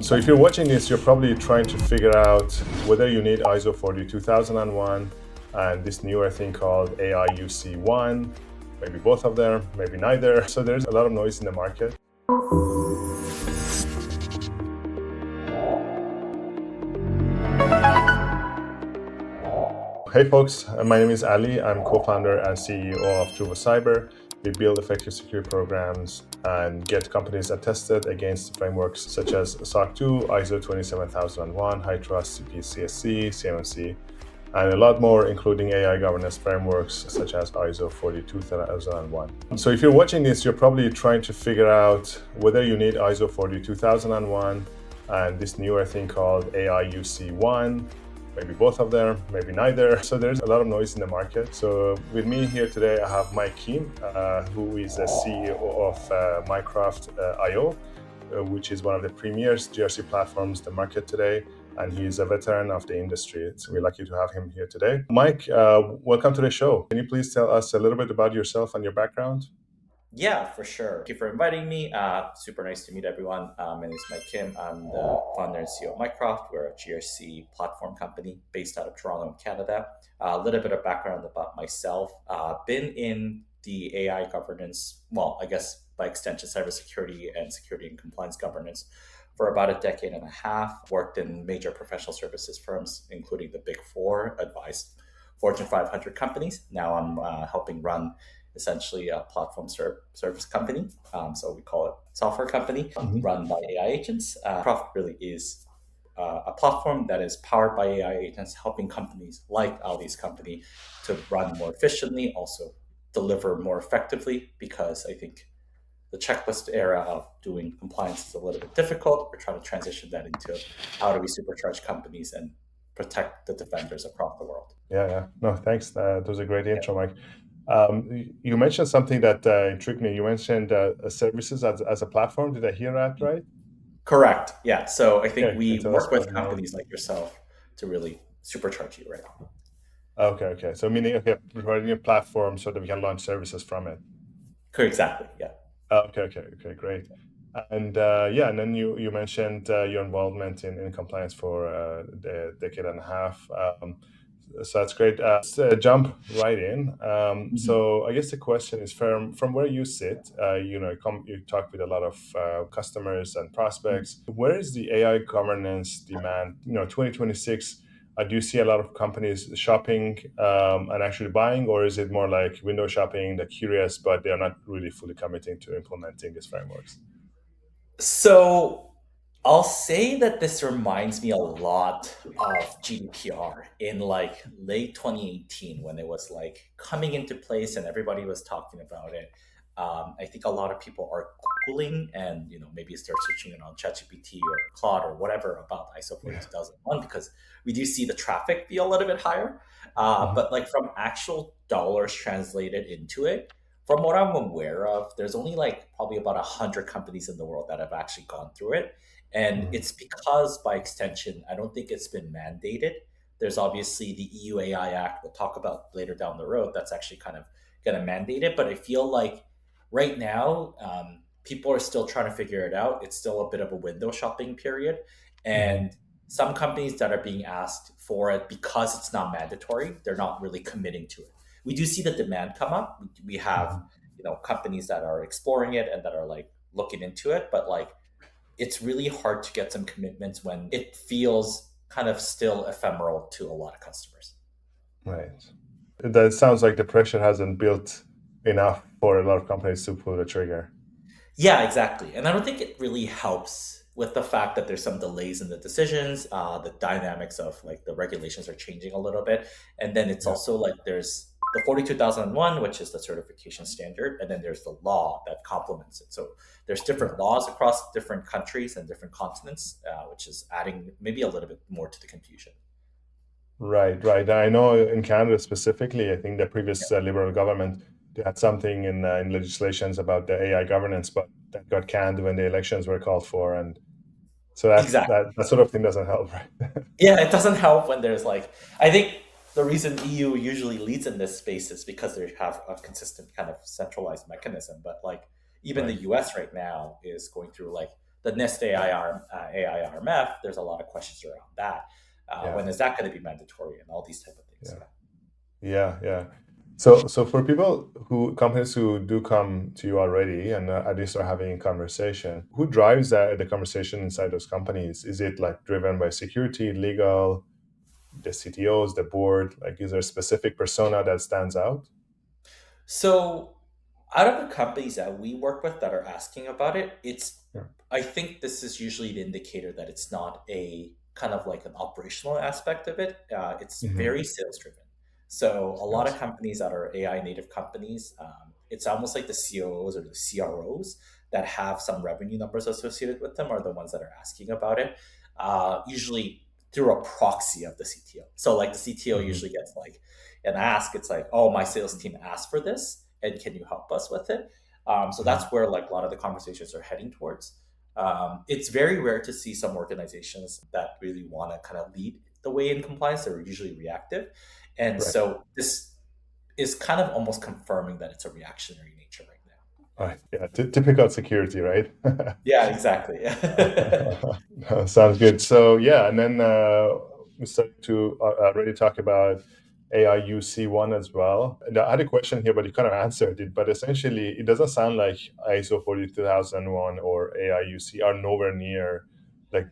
So if you're watching this, you're probably trying to figure out whether you need ISO 42001 and this newer thing called AIUC-1, maybe both of them, maybe neither. So there's a lot of noise in the market. Hey folks, my name is Ali. I'm co-founder and CEO of Truvo Cyber. We build effective security programs and get companies attested against frameworks such as SOC 2, ISO 27001, High Trust, CPCSC, CMMC, and a lot more, including AI governance frameworks such as ISO 42001. So if you're watching this, you're probably trying to figure out whether you need ISO 42001 and this newer thing called AIUC-1, maybe both of them, maybe neither. So there's a lot of noise in the market. So with me here today, I have Mike Kim, who is the CEO of Mycroft IO, which is one of the premier GRC platforms in the market today. And he's a veteran of the industry. So we're lucky to have him here today. Mike, welcome to the show. Can you please tell us a little bit about yourself and your background? Yeah, for sure. Thank you for inviting me. Super nice to meet everyone. My name is Mike Kim. I'm the founder and CEO of Mycroft. We're a GRC platform company based out of Toronto, Canada. A little bit of background about myself. Been in the AI governance, well, I guess by extension, cybersecurity and security and compliance governance for about a decade and a half. Worked in major professional services firms, including the Big Four, advised Fortune 500 companies. Now I'm helping run essentially a platform service company. So we call it software company run by AI agents. Mycroft really is a platform that is powered by AI agents, helping companies like Ali's company to run more efficiently, also deliver more effectively, because I think the checklist era of doing compliance is a little bit difficult. We're trying to transition that into how do we supercharge companies and protect the defenders across the world. Yeah. No, thanks. That was a great intro, Mike. You mentioned something that intrigued me. You mentioned services as a platform. Did I hear that right? Correct. Yeah. So I think Okay, can you we tell us work with more? companies like yourself to really supercharge you right now. Okay. So meaning, okay, providing a platform so that we can launch services from it. Exactly. Yeah. Okay, great. And and then you mentioned your involvement in compliance for a decade and a half. So that's great. Let's jump right in. So I guess the question is from where you sit, you talk with a lot of customers and prospects. Where is the AI governance demand? 2026. Do you see a lot of companies shopping and actually buying, or is it more like window shopping? They're curious, but they are not really fully committing to implementing these frameworks? So I'll say that this reminds me a lot of GDPR in like late 2018 when it was like coming into place and everybody was talking about it. I think a lot of people are Googling and maybe start searching it on ChatGPT or Claude or whatever about ISO Yeah. 42001 because we do see the traffic be a little bit higher. Mhm. But like from actual dollars translated into it, from what I'm aware of, there's only like probably about 100 companies in the world that have actually gone through it. And Mhm. it's because by extension, I don't think it's been mandated. There's obviously the EU AI Act we'll talk about later down the road that's actually kind of going to mandate it. But I feel like right now, people are still trying to figure it out. It's still a bit of a window shopping period. Mhm. And some companies that are being asked for it because it's not mandatory, they're not really committing to it. We do see the demand come up. We have, Mhm. companies that are exploring it and that are like looking into it, but like it's really hard to get some commitments when it feels kind of still ephemeral to a lot of customers. Right. That sounds like the pressure hasn't built enough for a lot of companies to pull the trigger. Yeah, exactly. And I don't think it really helps with the fact that there's some delays in the decisions. The dynamics of like the regulations are changing a little bit. And then it's Yeah. also like there's the 42001, which is the certification standard. And then there's the law that complements it. So there's different laws across different countries and different continents, which is adding maybe a little bit more to the confusion. Right. I know in Canada specifically, I think the previous Liberal government they had something in legislations about the AI governance, but that got canned when the elections were called for, and so Exactly. that sort of thing doesn't help, right? Yeah, it doesn't help when there's like, I think the reason EU usually leads in this space is because they have a consistent kind of centralized mechanism. But like even the Right. US right now is going through like the NIST AI RMF, there's a lot of questions around that. Yeah. When is that going to be mandatory and all these type of things? Yeah. Yeah. Yeah. So for people companies who do come to you already and at least are having a conversation, who drives the conversation inside those companies? Is it like driven by security, legal, the CTOs, the board? Like, is there a specific persona that stands out? So, out of the companies that we work with that are asking about it, Yeah. I think this is usually the indicator that it's not a kind of like an operational aspect of it. It's Hmm. very sales driven. So, a lot of Yes. companies that are AI native companies, it's almost like the COOs or the CROs that have some revenue numbers associated with them are the ones that are asking about it, usually through a proxy of the CTO. So, like the CTO Hmm. usually gets like an ask. It's like, oh, my sales team asked for this, and can you help us with it? So that's Hmm. where like a lot of the conversations are heading towards. It's very rare to see some organizations that really want to kind of lead the way in compliance. They're usually reactive, and Right. so this is kind of almost confirming that it's a reactionary nature right now. Right. Yeah. Typical security, right? Yeah, exactly. Sounds good. So yeah, and then we start to already talk about AIUC-1 as well. And I had a question here, but you kind of answered it. But essentially, it doesn't sound like ISO 42001 or AIUC are nowhere near like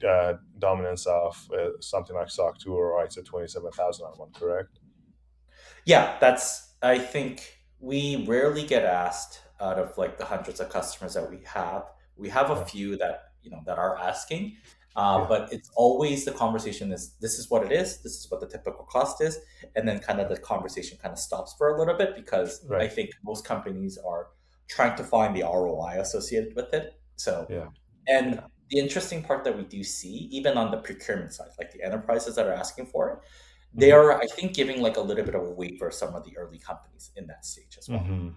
dominance of something like SOC 2 or ISO 27001, correct? Yeah, I think we rarely get asked out of like the hundreds of customers that we have. We have a Yeah. few that, that are asking, Yeah. but it's always the conversation is this is what it is, this is what the typical cost is. And then kind of Yeah. the conversation kind of stops for a little bit because I Right. think most companies are trying to find the ROI associated with it. So, Yeah. and Yeah. the interesting part that we do see, even on the procurement side, like the enterprises that are asking for it, they Hmm. are, I think, giving like a little bit of a waiver some of the early companies in that stage as well. Hmm.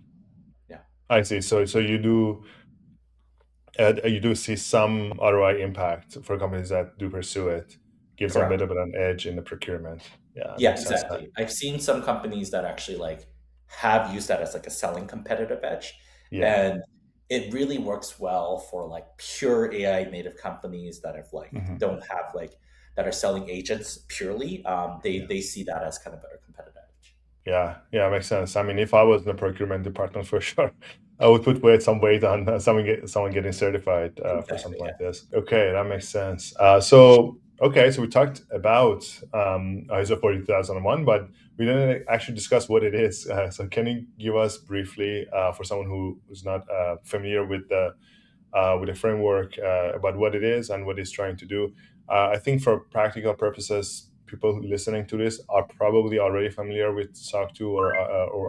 Yeah, I see. So you do see some ROI impact for companies that do pursue it, gives them a bit correct. of an edge in the procurement. Yeah, Yeah, makes sense. exactly. I've seen some companies that actually like have used that as like a selling competitive edge, Yeah. and it really works well for like pure AI native companies that have like Hmm. don't have like that are selling agents purely. Yeah. They see that as kind of better competitive edge. Yeah, makes sense. I mean, if I was in the procurement department for sure, I would put some weight on someone getting certified for Exactly. something Yeah. like this. Okay, that makes sense. So we talked about ISO 40001, but we didn't actually discuss what it is. So can you give us briefly, for someone who is not familiar with the framework, about what it is and what it's trying to do. I think for practical purposes, people listening to this are probably already familiar with SOC 2 or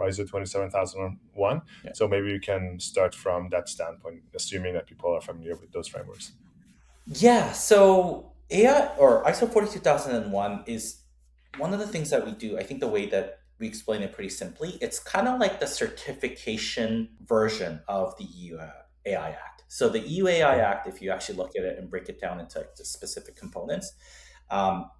ISO 27001. Yeah. So maybe you can start from that standpoint, assuming that people are familiar with those frameworks. Yeah, so AI or ISO 42001 is one of the things that we do. I think the way that we explain it pretty simply, it's kind of like the certification version of the EU AI Act. So the EU AI Okay. Act, if you actually look at it and break it down into the specific components,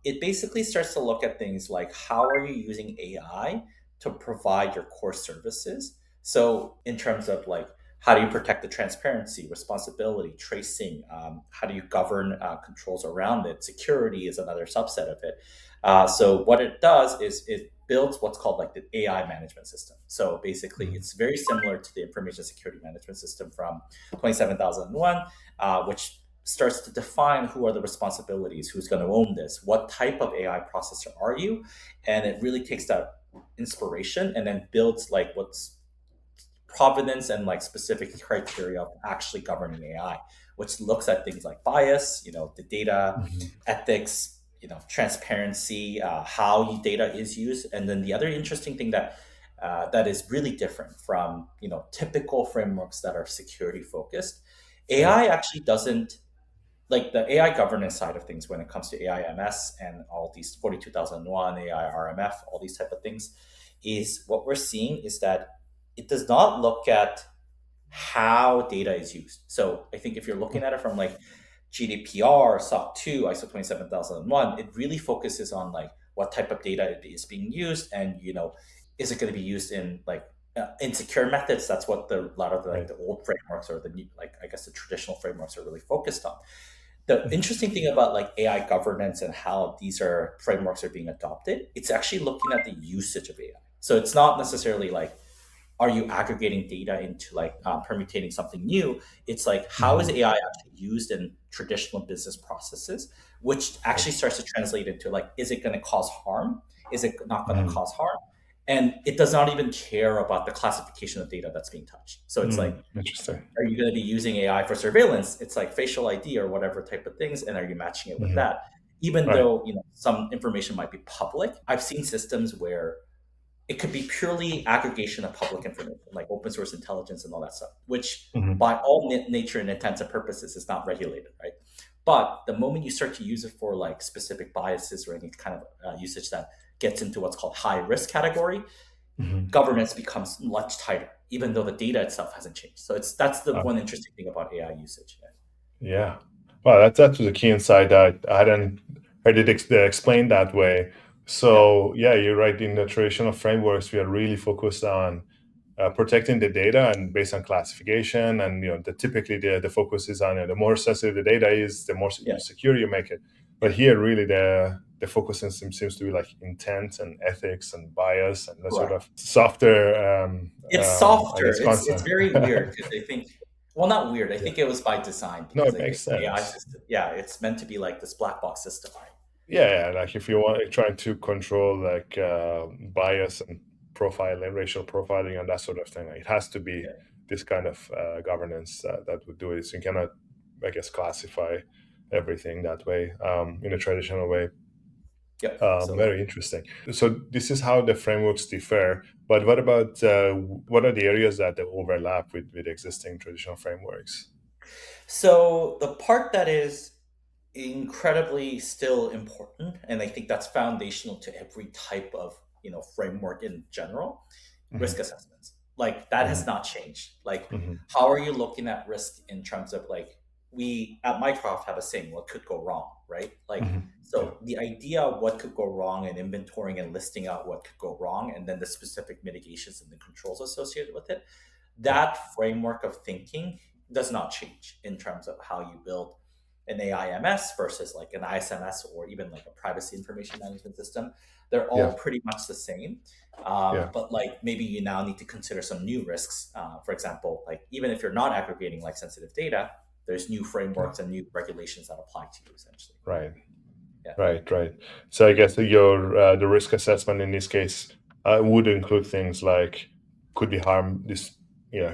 it basically starts to look at things like how are you using AI to provide your core services. So in terms of like how do you protect the transparency, responsibility, tracing? How do you govern controls around it? Security is another subset of it. So what it does is it builds what's called like the AI management system. So basically, Mhm. it's very similar to the information security management system from 27001, which starts to define who are the responsibilities, who's going to own this, what type of AI processor are you, and it really takes that inspiration and then builds like what's provenance and like specific criteria of actually governing AI, which looks at things like bias, the data, Mhm. ethics, transparency, how data is used, and then the other interesting thing that is really different from typical frameworks that are security focused. Right. AI actually doesn't like the AI governance side of things when it comes to AIMS and all these 42001, AI RMF, all these type of things, is what we're seeing is that it does not look at how data is used. So I think if you're looking at it from like GDPR, SOC 2, ISO 27001, it really focuses on like what type of data is being used and, is it going to be used in like insecure methods. That's what a lot of the, like Right. the old frameworks or the new, like I guess the traditional frameworks are really focused on. The Mhm. interesting thing about like AI governance and how these are frameworks are being adopted, it's actually looking at the usage of AI. So it's not necessarily like, are you aggregating data into like permutating something new? It's like, how is Mhm. AI actually used in traditional business processes, which Right. actually starts to translate into like, is it going to cause harm? Is it not going to Mhm. cause harm? And it does not even care about the classification of data that's being touched. So it's like, Interesting. are you going to be using AI for surveillance? It's like facial ID or whatever type of things, and are you matching it with Mhm. that? Even Right. though some information might be public, I've seen systems where it could be purely aggregation of public information, like open source intelligence and all that stuff, which Mhm. by all nature and intents and purposes is not regulated, right? But the moment you start to use it for like specific biases or any kind of usage that gets into what's called high risk category, Mhm. governance becomes much tighter, even though the data itself hasn't changed. So that's the Uh, one interesting thing about AI usage. yeah. Wow, that was a key insight that I hadn't heard it explained that way. Yeah, So yeah, you're right. In the traditional frameworks, we are really focused on protecting the data and based on classification, and typically the focus is on the more sensitive the data is, the more yeah, secure you make it. But here, really, the focus seems to be like intent and ethics and bias and the sort correct. of softer, It's I softer. guess, It's concept. very weird because I think, well, not weird. I Yeah. think it was by design No, because it I think makes AI sense. system, yeah, it's meant to be like this black box system, right? Yeah, like if you want trying to control like bias and profiling, racial profiling, and that sort of thing, it has to be Yeah, this kind of governance that would do it. So you cannot, I guess, classify everything that way in a traditional way. yeah. So Very interesting. So this is how the frameworks differ. But what about what are the areas that they overlap with existing traditional frameworks? the part that is incredibly still important, and I think that's foundational to every type of framework in general, risk Hmm. assessments. Like that has Hmm. not changed. Like, Hmm. how are you looking at risk in terms of like, we at Mycroft have a saying, what could go wrong, right? Like, Hmm. Yeah. so the idea of what could go wrong and inventorying and listing out what could go wrong and then the specific mitigations and the controls associated with it, Yeah. that framework of thinking does not change in terms of how you build an AIMS versus like an ISMS or even like a privacy information management system. They're Yeah. all pretty much the same. Yeah. But like maybe you now need to consider some new risks. For example, like even if you're not aggregating like sensitive data, there's new Yeah. frameworks and new regulations that apply to you essentially. Right. Yeah. Right, right. So I guess your the risk assessment in this case would include things like could be harm this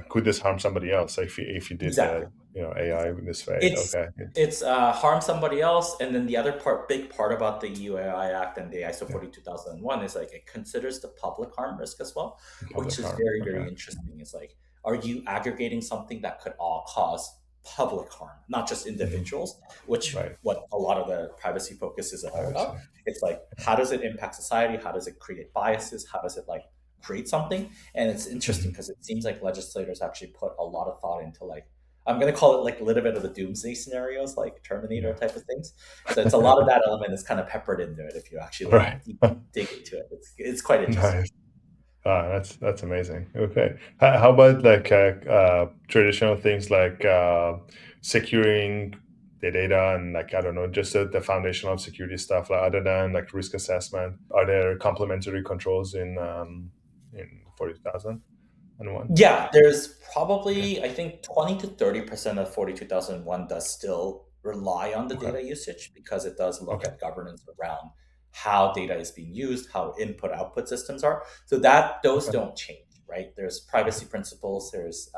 could this harm somebody else if you did Exactly. the AI Exactly. in this way. It's Okay. it's harm somebody else, and then the other big part about the UAI Act and the ISO Yeah. 42001 is like it considers the public harm risk as well, which Public is harm. very Okay. very interesting. It's like, are you aggregating something that could all cause public harm, not just Hmm. individuals, which Right. what a lot of the privacy focus is all Privacy. about. It's like, how does it impact society? How does it create biases? How does it like create something? And it's interesting Hmm. because it seems like legislators actually put a lot of thought into like, I'm going to call it like a little bit of the doomsday scenarios, like Terminator Yeah. type of things. So it's a lot of that element is kind of peppered into it. If you actually like Right. dig into it, it's quite interesting. Nice. Ah, that's amazing. Okay. How about like traditional things like securing the data and like I don't know, just the foundational security stuff. Like other than like risk assessment, are there complementary controls in 40,001? Yeah, there's Okay. probably I think 20 to 30% of 42,001 does still rely on the Okay. data usage because it does look Okay. at governance around how data is being used, how input output systems are. So that those Okay. don't change, right? There's Okay. privacy principles, there's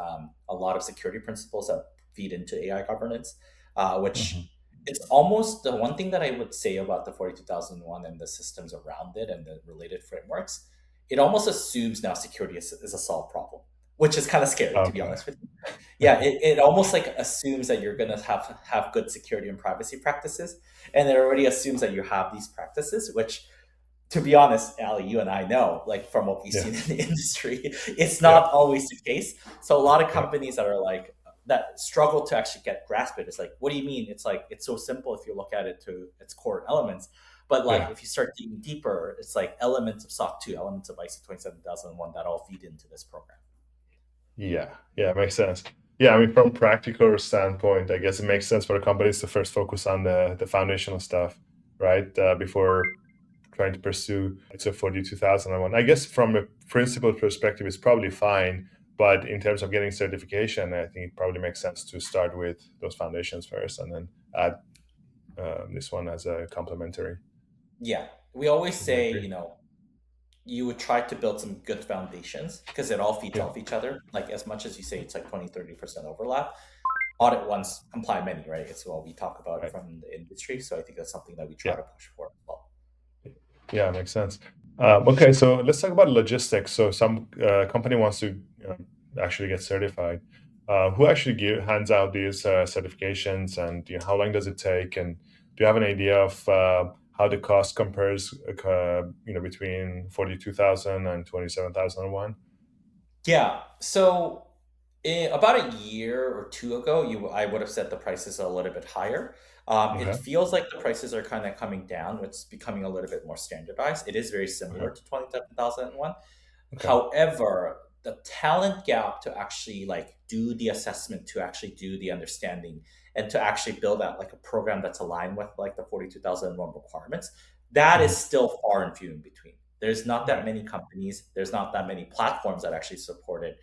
a lot of security principles that feed into AI governance, Hmm. which it's almost the one thing that I would say about the 42,001 and the systems around it and the related frameworks. It almost assumes now security is a solved problem, which is kind of scary to be Okay. honest with you. Yeah, it almost like assumes that you're gonna have good security and privacy practices, and it already assumes that you have these practices, which to be honest, Ali, you and I know, like from what we've Yeah. seen in the industry, it's Yeah. not always the case. So a lot of Yeah. companies that are like that struggle to actually get grasp it. It's like, what do you mean? It's like it's so simple if you look at it to its core elements. But like Yeah. if you start digging deeper, it's like elements of SOC 2, elements of ISO 27001 that all feed into this program. Yeah, yeah, makes sense. Yeah, I mean, from practical standpoint, I guess it makes sense for the companies to first focus on the foundational stuff, right? Before trying to pursue ISO 42001. I guess from a principal perspective, it's probably fine, but in terms of getting certification, I think it probably makes sense to start with those foundations first, and then add this one as a complementary. Yeah. We always Would you say, agree? you would try to build some good foundations because it all feeds Yeah, off each other. Like as much as you say it's like 20-30% overlap, audit once, comply many, right? It's what we talk about right. from the industry. So I think that's something that we try Yeah. to push for as well. Yeah, makes sense. Okay, so let's talk about logistics. So some company wants to actually get certified. Who actually hands out these certifications, and how long does it take? And do you have an idea of how the cost compares, between 42,000 and 27,001? Yeah. So about a year or two ago, I would have said the prices are a little bit higher. It Okay. feels like the prices are kind of coming down. It's becoming a little bit more standardized. It is very Okay. similar to 27,001. Okay. However, the talent gap to actually like do the assessment, to actually do the understanding, and to actually build out like a program that's aligned with like the 42,001 requirements, that is Mhm. still far and few in between. There's not that Right. many companies. There's not that many platforms that actually support it.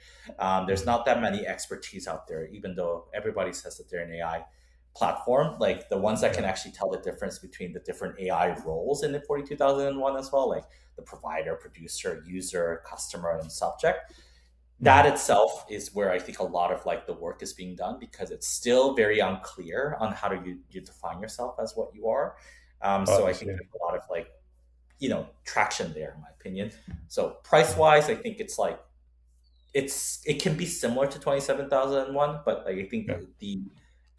There's Mhm. not that many expertise out there, even though everybody says that they're an AI platform. Like the ones that can Yeah. actually tell the difference between the different AI roles in the 42,001 as well, like the provider, producer, user, customer, and subject. That Mhm. itself is where I think a lot of like the work is being done because it's still very unclear on how to you define yourself as what you are. So Oh, I I think see. there's a lot of like traction there, in my opinion. So price Mhm. wise, I think it's like it can be similar to 27,001, but like, I think Yeah. the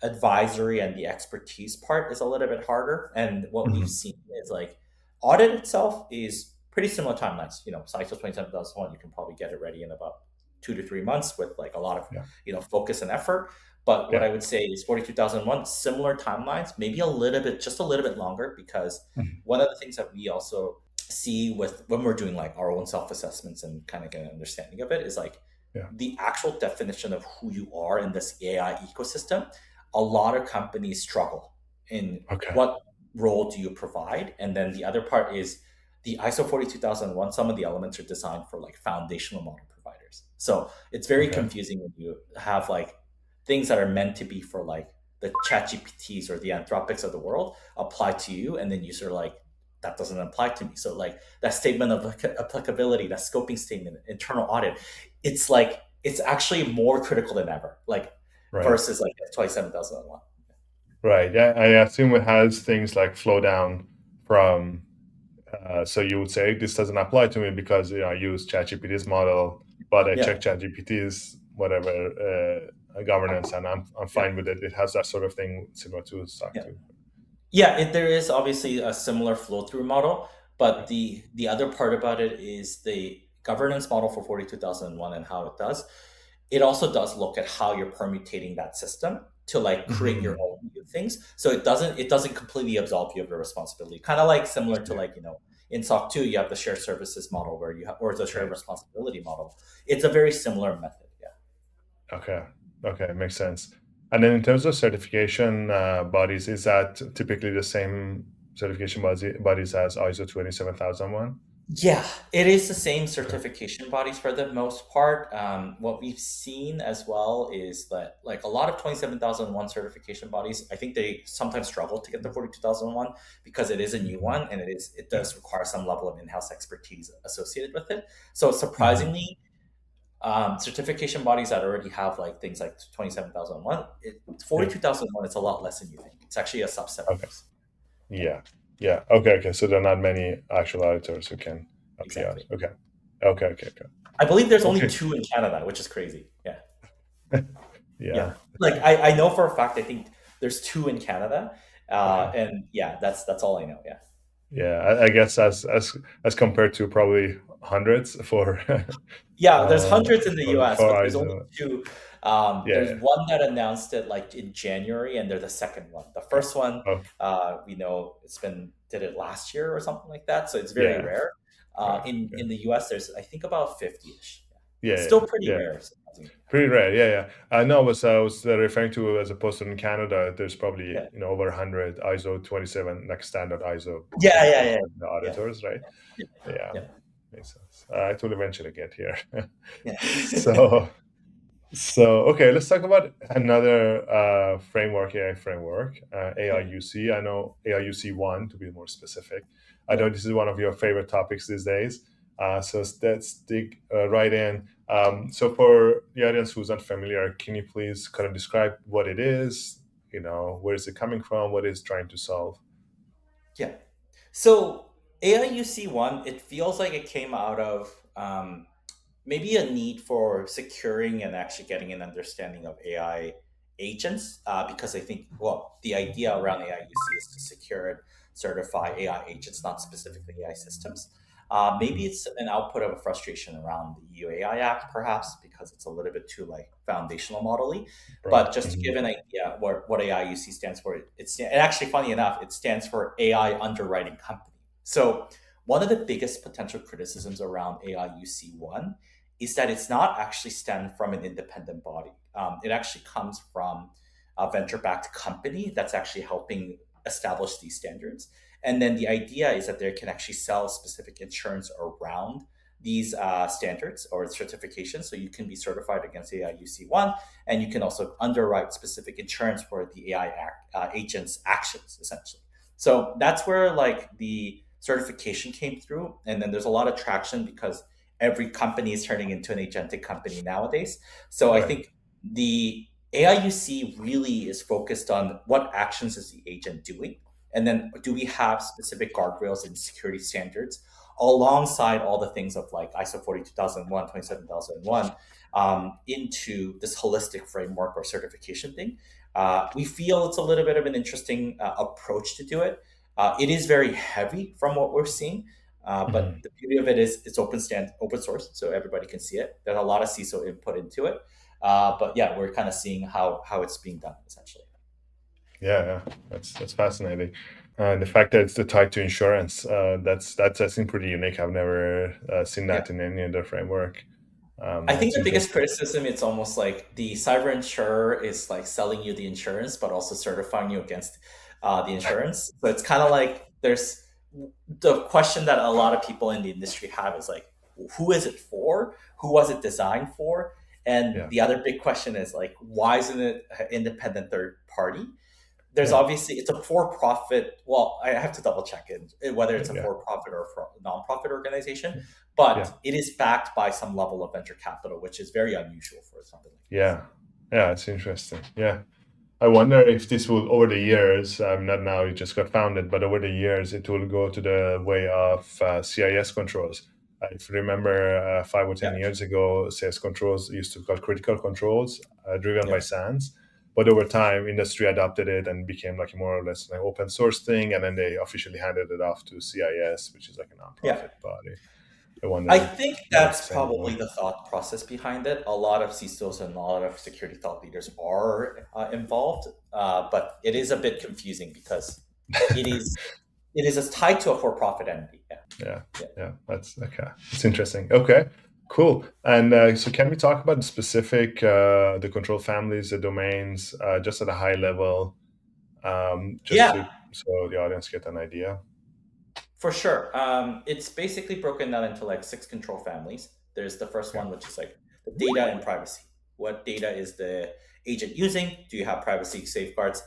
advisory and the expertise part is a little bit harder. And what we've Mhm. seen is like audit itself is pretty similar timelines. So ISO 27,001, you can probably get it ready in about 2 to 3 months with like a lot of Yeah. focus and effort. But what Yeah. I would say is 42,001, similar timelines, maybe a little bit, just a little bit longer, because Mhm. one of the things that we also see with when we're doing like our own self assessments and kind of get an understanding of it is like Yeah. the actual definition of who you are in this AI ecosystem. A lot of companies struggle in Okay. what role do you provide, and then the other part is the ISO 42001. Some of the elements are designed for like foundational model providers, so it's very Okay. confusing when you have like things that are meant to be for like the chat gpts or the anthropics of the world apply to you, and then you sort of like, that doesn't apply to me. So like that statement of applicability, that scoping statement, internal audit, it's like it's actually more critical than ever, like Right. versus like 27,001. Right. Yeah, I assume it has things like flow down from. So you would say this doesn't apply to me because I use ChatGPT's model, but I Yeah. check ChatGPT's whatever governance, and I'm Yeah. fine with it. It has that sort of thing similar to SOC Yeah. 2. Yeah, there is obviously a similar flow through model, Yeah. but the other part about it is the governance model for 42,001 and how it does. It also does look at how you're permutating that system to like create your Mhm. own new things. So it doesn't completely absolve you of the responsibility. Kind of like similar to Yeah. like in SOC 2 you have the shared services model where you have, or the shared Right. responsibility model. It's a very similar method. Yeah. Okay. Okay. Makes sense. And then in terms of certification bodies, is that typically the same certification bodies as ISO 27001? Yeah, it is the same Okay. certification bodies for the most part. What we've seen as well is that, like a lot of 27,001 certification bodies, I think they sometimes struggle to get the 42,001 because it is a new Mhm. one and it Yeah. does require some level of in house expertise associated with it. So, Mhm. surprisingly, certification bodies that already have like things like 27,001, Yeah. 42,001, it's a lot less than you think. It's actually a subset of Okay. those. Yeah. Yeah. Okay. Okay. So there are not many actual auditors who can help you out. Exactly. Okay. Okay. Okay. Okay. I believe there's only Okay. two in Canada, which is crazy. Yeah. Yeah. Yeah, like I know for a fact. I think there's two in Canada, Okay. and yeah, that's all I know. Yeah, Yeah. I guess as compared to probably hundreds for yeah. There's hundreds in the for U.S., but there's only ISO. two. There's Yeah. one that announced it like in January, and they're the second one. The first one, Oh, we know did it last year or something like that, so it's very yeah. rare. Right. In the U.S., there's I think about 50-ish. It's Yeah. still pretty Yeah. rare, surprisingly enough. Pretty rare. Yeah. Yeah. I know. I was referring to, as opposed to in Canada, there's probably, Yeah, over 100 ISO 27, like standard ISO yeah, yeah, yeah, certification yeah, auditors, right? yeah, Yeah. yeah, Makes sense. It will eventually get here. yeah. So, okay, let's talk about another framework, AI framework, AIUC. I know AIUC-1 to be more specific. I Yeah. know this is one of your favorite topics these days. Let's dig right in. So for the audience who's not familiar, can you please kind of describe what it is? Where is it coming from? What it's trying to solve? Yeah. So AIUC-1, it feels like it came out of maybe a need for securing and actually getting an understanding of AI agents, because I think, well, the idea around AIUC is to secure and certify AI agents, not specifically AI systems. Maybe Mhm. it's an output of a frustration around the EU AI Act, perhaps, because it's a little bit too like foundational model-y. Right. But just to give Mhm. an idea what AIUC stands for, and actually, funny enough, it stands for AI Underwriting Company. So one of the biggest potential criticisms around AIUC-1 is that it's not actually stemmed from an independent body. It actually comes from a venture-backed company that's actually helping establish these standards. And then the idea is that they can actually sell specific insurance around these standards or certifications. So you can be certified against AIUC-1, and you can also underwrite specific insurance for the agent's actions, essentially. So that's where like the certification came through. And then there's a lot of traction because every company is turning into an agentic company nowadays. So I Right. think the AIUC really is focused on what actions is the agent doing, and then do we have specific guardrails and security standards alongside all the things of like ISO 42001, 27001, into this holistic framework or certification thing. We feel it's a little bit of an interesting approach to do it. It is very heavy from what we're seeing, but Mhm. the beauty of it is it's open source, so everybody can see it. There's a lot of CISO input into it, but yeah, we're kind of seeing how it's being done essentially. Yeah, yeah, that's fascinating. The fact that it's tied to insurance, that's I think pretty unique. I've never seen Yeah. that in any other framework. I think That's the biggest interesting. criticism, it's almost like the cyber insurer is like selling you the insurance, but also certifying you against the insurance. So it's kind of like there's the question that a lot of people in the industry have is like, who is it for? Who was it designed for? And Yeah, the other big question is like, why isn't it an independent third party? There's yeah, obviously it's a for-profit. Well, I have to double check it whether it's a yeah, for-profit or non-profit organization, yeah, but it is backed by some level of venture capital, which is very unusual for something like this. yeah, yeah. It's interesting. Yeah, I wonder if this will, over the years, not now, it just got founded, but over the years, it will go to the way of CIS controls. If you remember, 5 or 10 years ago, CIS controls used to be called critical controls, driven Yeah, by SANS. But over time, industry adopted it and became like more or less an open source thing. And then they officially handed it off to CIS, which is like a yeah. nonprofit body. I wonder I if think it works that's the same probably way. the thought process behind it. A lot of CISOs and a lot of security thought leaders are involved, but it is a bit confusing because it is it is as tied to a for-profit entity. Yeah, Yeah, yeah, yeah, that's okay. It's interesting. Okay, cool. And so, can we talk about the specific the control families, the domains, just at a high level, just yeah. to so the audience get an idea? For sure. It's basically broken down into like six control families. There's the first Yeah. one, which is like the data and privacy. What data is the agent using? Do you have privacy safeguards?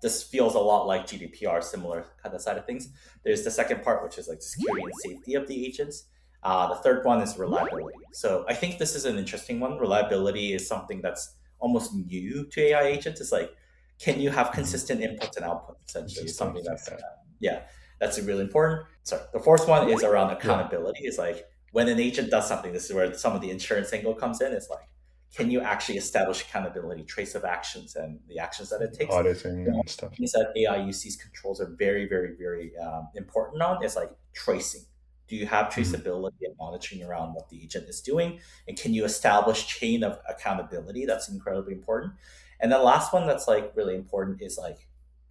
This feels a lot like GDPR, similar kind of side of things. There's the second part, which is like security and safety of the agents. The third one is reliability. So I think this is an interesting one. Reliability is something that's almost new to AI agents. It's like, can you have Mhm. consistent inputs and outputs? Essentially, is Consistent. something that's Yeah. yeah, that's really important. So the fourth one is around Yeah. accountability. It's like when an agent does something, this is where some of the insurance angle comes in. It's like, can you actually establish accountability, trace of actions, and the actions that it takes? Auditing The and stuff. things that AIUC's controls are very, very, very important on is like tracing. Do you have Mhm. traceability and monitoring around what the agent is doing? And can you establish chain of accountability? That's incredibly important. And the last one that's like really important is like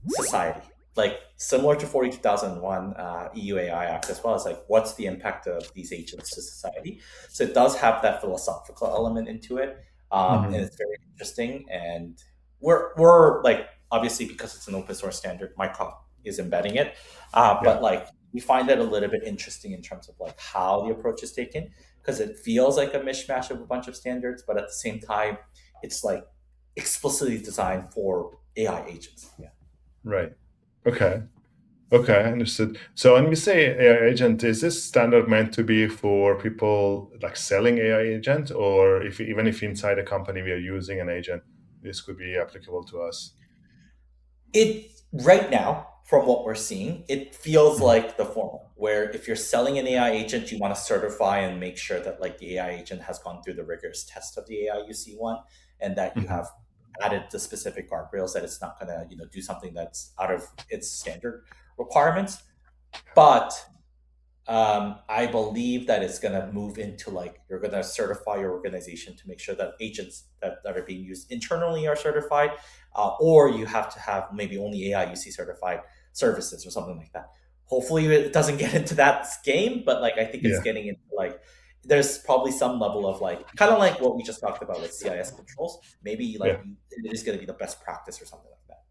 society. Like similar to 42001 EU AI Act as well, as like what's the impact of these agents to society? So it does have that philosophical element into it, and Mhm. it's very interesting. And we're like obviously because it's an open source standard, Mycroft is embedding it, Yeah. but like we find it a little bit interesting in terms of like how the approach is taken because it feels like a mishmash of a bunch of standards, but at the same time, it's like explicitly designed for AI agents. Yeah. Right. Okay. Okay, understood. So when we say AI agent, is this standard meant to be for people like selling AI agent, or if even if inside a company we are using an agent, this could be applicable to us? It right now, from what we're seeing, it feels Mhm. like the former, where if you're selling an AI agent, you want to certify and make sure that like the AI agent has gone through the rigorous test of the AIUC-1 and that you Mhm. have added the specific guardrails that it's not gonna, do something that's out of its standard requirements. But I believe that it's going to move into like you're going to certify your organization to make sure that agents that are being used internally are certified, or you have to have maybe only AIUC certified services or something like that. Hopefully, it doesn't get into that game, but like I think it's Yeah. getting into like there's probably some level of like kind of like what we just talked about with CIS controls. Maybe like Yeah. it is going to be the best practice or something like that.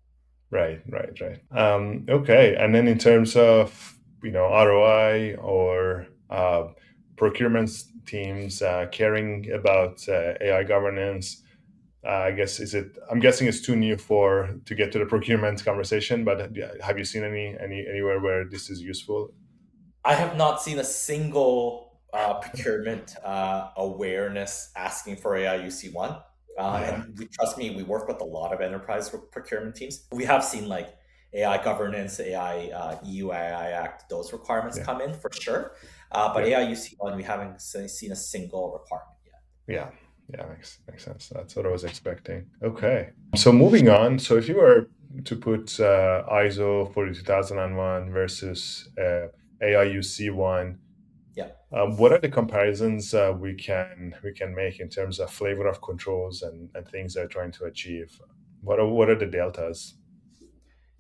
Right. Right. Right. Okay. And then in terms of ROI or procurement teams caring about AI governance, I guess I'm guessing it's too new to get to the procurement conversation. But have you seen anywhere where this is useful? I have not seen a single procurement awareness asking for AIUC-1. Yeah. And trust me, we work with a lot of enterprise procurement teams. We have seen like AI governance, AI EU AI Act, those requirements Yeah. come in for sure. But Yeah. AIUC-1, we haven't seen a single requirement yet. Yeah. Yeah. Makes sense. That's what I was expecting. Okay. So moving on. So if you were to put ISO 42001 versus AIUC-1, Yeah. what are the comparisons we can make in terms of flavor of controls and things they're trying to achieve? What are the deltas?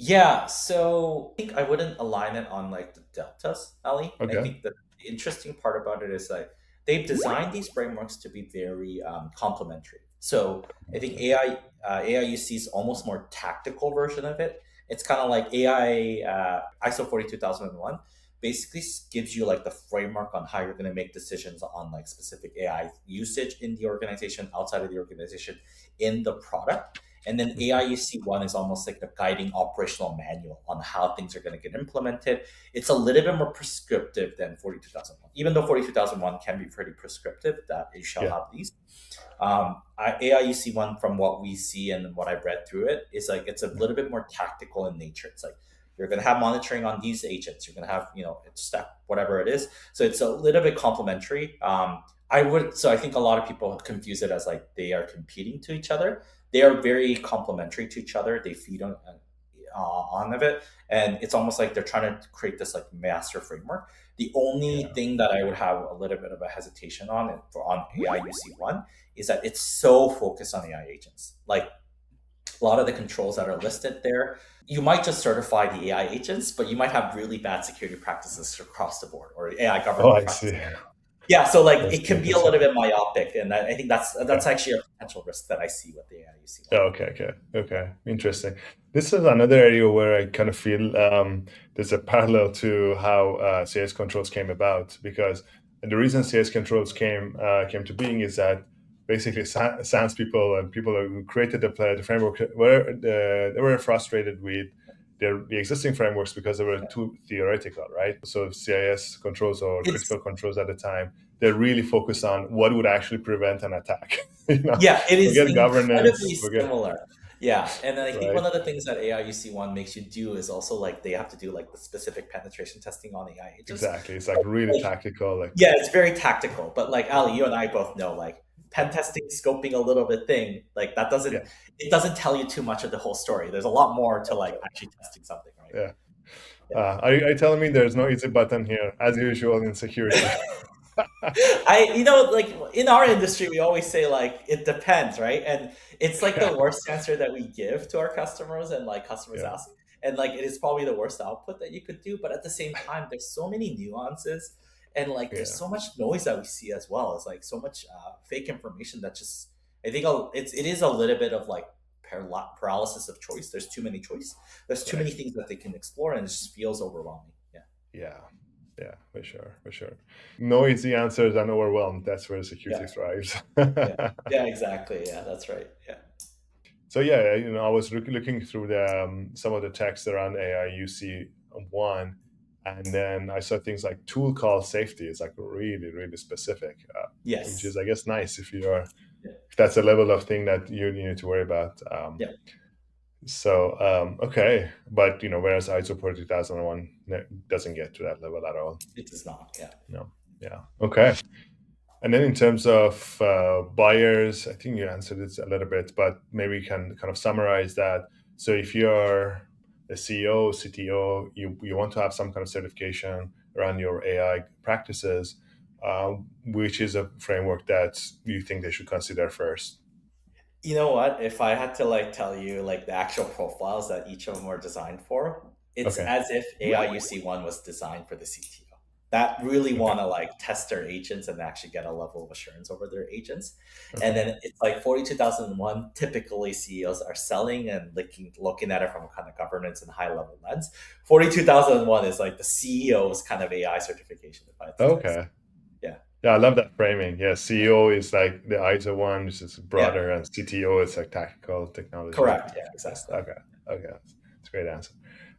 Yeah, so I think I wouldn't align it on like the deltas, Ali. I Okay. think the interesting part about it is like they've designed these frameworks to be very complementary. So I think AIUC is almost more tactical version of it. It's kind of like AI ISO 42001 basically gives you like the framework on how you're going to make decisions on like specific AI usage in the organization, outside of the organization, in the product. And then AIUC-1 is almost like the guiding operational manual on how things are going to get implemented. It's a little bit more prescriptive than 42001, even though 42001 can be pretty prescriptive that you shall Yeah. have these. AIUC-1, from what we see and what I've read through it, is like it's a Yeah. little bit more tactical in nature. It's like you're going to have monitoring on these agents. You're going to have, it's step, whatever it is. So it's a little bit complementary. So I think a lot of people confuse it as like they are competing to each other. They are very complementary to each other. They feed on of it, and it's almost like they're trying to create this like master framework. The only Yeah. thing that I would have a little bit of a hesitation on it for on AIUC-1 is that it's so focused on AI agents. Like a lot of the controls that are listed there, you might just certify the AI agents, but you might have really bad security practices across the board or AI Oh, governance I practices. see. Yeah, so like That's it can be a interesting. little bit myopic, and I think that's Yeah. actually a potential risk that I see with the AIUC-1. Oh, okay, okay, okay. Interesting. This is another area where I kind of feel there's a parallel to how CS controls came about, because the reason CS controls came to being is that basically SANS people and people who created the framework they were frustrated with the existing frameworks because they were too theoretical, right? So CIS controls or It's critical controls at the time, they're really focused on what would actually prevent an attack. Yeah, it is Forget governance, incredibly forget similar. Yeah, and then I think right. one of the things that AIUC-1 makes you do is also like they have to do like the specific penetration testing on AI agents. Exactly. It's like really Like, tactical. Like yeah, it's very tactical, but like Ali, you and I both know like pen testing, scoping a little bit thing, like that yeah, doesn't tell you too much of the whole story. There's a lot more to like actually testing something, right? yeah. Are you telling me there's no easy button here, as usual in security? Like in our industry, we always say like it depends, right? And it's like the worst answer that we give to our customers, and like customers Yeah, ask, and like it is probably the worst output that you could do. But at the same time, there's so many nuances, and like there's yeah, so much noise that we see as well. It's like so much fake information that just I think it is a little bit of like paralysis of choice. There's too many choice. There's too many right. things that they can explore, and it just feels overwhelming. Yeah. Yeah, yeah, for sure, for sure. No easy answers and overwhelmed. That's where security Yeah. thrives. Yeah. Yeah. Exactly. Yeah. That's right. Yeah. So yeah, I was looking through some of the text around AIUC-1, and then I saw things like tool call safety. It's like really, really specific, which is, Yes. I guess, nice Yeah. if that's a level of thing that you need to worry about. Yeah. Okay, but whereas ISO 42001 doesn't get to that level at all. It does not. Yeah. No, yeah, okay. And then in terms of buyers, I think you answered it a little bit, but maybe you can kind of summarize that. So if you're a CEO, CTO, you want to have some kind of certification around your AI practices, which is a framework that you think they should consider first. You know what? If I had to like tell you like the actual profiles that each of them were designed for, it's Okay. as if AIUC-1 was designed for the CTO that really Okay. want to like test their agents and actually get a level of assurance over their agents. And Okay. then it's like 42001, typically CEOs are selling and looking at it from a kind of governance and high level lens. 42001 is like the CEO's kind of AI certification, if I had to tell you. Okay. Yeah. Yeah, I love that framing. Yeah, CEO is like the ISO one, which is Yeah. broader, and CTO is like tactical technology. Correct. Yeah, exactly. Okay. Okay. That's a great answer.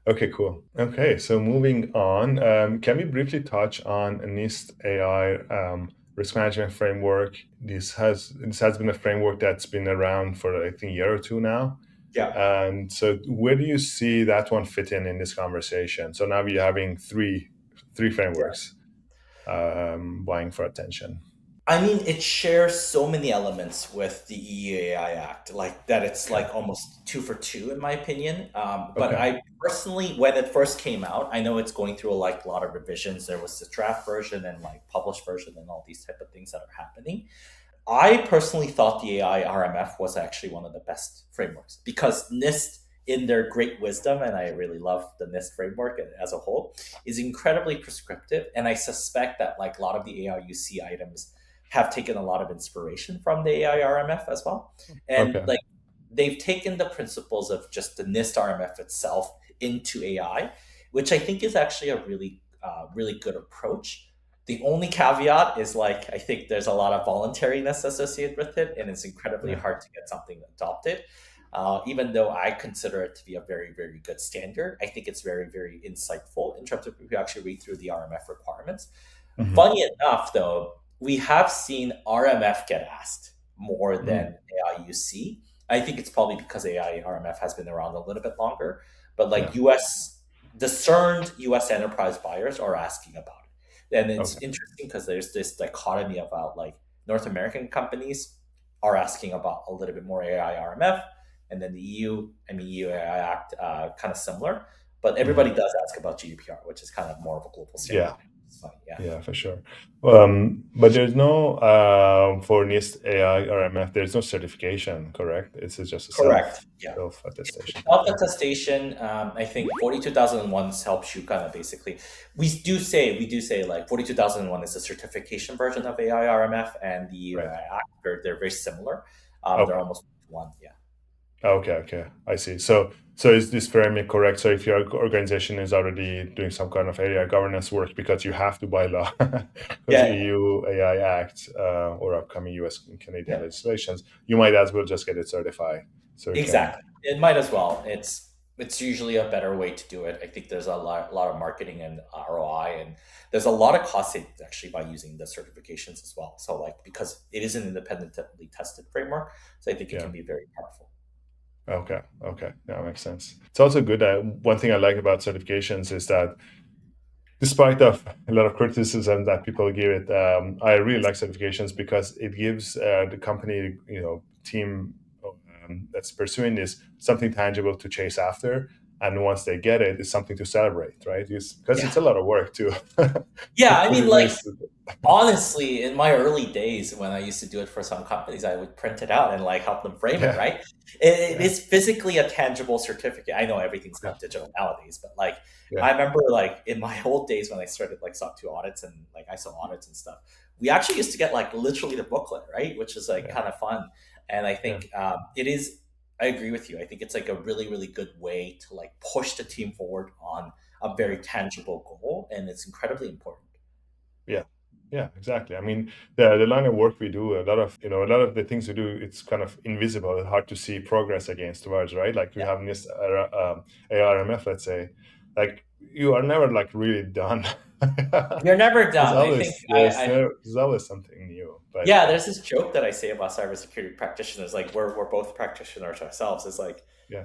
Okay, cool. Okay, so moving on, can we briefly touch on NIST AI risk management framework? This has been a framework that's been around for I think a year or two now. Yeah. And so, where do you see that one fit in this conversation? So now we're having three Yeah. frameworks vying for attention. I mean, it shares so many elements with the EUAI Act, like that it's Okay. like almost two for two, in my opinion. But Okay. I personally, when it first came out, I know it's going through like a lot of revisions. There was the draft version and like published version and all these type of things that are happening. I personally thought the AI RMF was actually one of the best frameworks because NIST, in their great wisdom, and I really love the NIST framework as a whole, is incredibly prescriptive. And I suspect that like a lot of the AIUC items have taken a lot of inspiration from the AI RMF as well. And Okay. like they've taken the principles of just the NIST RMF itself into AI, which I think is actually a really good approach. The only caveat is like I think there's a lot of voluntariness associated with it, and it's incredibly Yeah. hard to get something adopted. Even though I consider it to be a very, very good standard, I think it's very, very insightful in terms of if you actually read through the RMF requirements. Hmm. Funny enough, though, we have seen RMF get asked more Mm. than AIUC. I think it's probably because AI RMF has been around a little bit longer, but Yeah. like US discerned US enterprise buyers are asking about it. And it's Okay. interesting because there's this dichotomy about like North American companies are asking about a little bit more AI RMF, and then the EU, I mean, EU AI Act, kind of similar, but everybody Hmm. does ask about GDPR, which is kind of more of a global standard. Yeah. It's funny, yeah. Yeah, for sure. But there's no for NIST AI or MF. There's no certification, correct? It's just a Correct. Yeah. self attestation. Self Okay. attestation. I think 42001 helps you kind of basically. We do say like 42001 is a certification version of AI RMF, and the Right. Act. They're very similar. They're Okay. almost one. Yeah. Okay. Okay. I see. So is this framing correct? So if your organization is already doing some kind of AI governance work because you have to by law, because Yeah. EU AI Act or upcoming US and Canadian Yeah. legislations, you might as well just get it certified. So you can. Exactly. It might as well. It's usually a better way to do it. I think there's a lot of marketing and ROI, and there's a lot of cost savings actually by using the certifications as well. So like because it is an independently tested framework, so I think it Yeah. can be very powerful. Okay. Okay. That makes sense. It's also good that one thing I like about certifications is that despite of a lot of criticism that people give it, I really like certifications because it gives the company, team that's pursuing this something tangible to chase after. and once they get it, it's something to celebrate, right? Because it's Yeah. a lot of work too. Yeah, I But mean, it's like, nice. honestly, in my early days when I used to do it for some companies, I would print it out and like help them frame it, Yeah, right? It yeah, is physically a tangible certificate. I know everything's yeah, gone digital nowadays, but like yeah, I remember like in my old days when I started like SOC 2 audits and like ISO audits and stuff, we actually used to get like literally the booklet, right? Which is like yeah, kind of fun. And I yeah. think it is, I agree with you. I think it's like a really, really good way to like push the team forward on a Yeah. very tangible goal. And it's incredibly important. Yeah, yeah, exactly. I mean, the line of work we do, a lot of the things we do, it's kind of invisible, hard to see progress against towards, right? Like we Yeah. have this ARMF, let's say, like you are never like really done. You're never There's done. I think always there's always something new, but yeah, there's this joke that I say about cybersecurity practitioners. Like we're both practitioners ourselves. Is like yeah,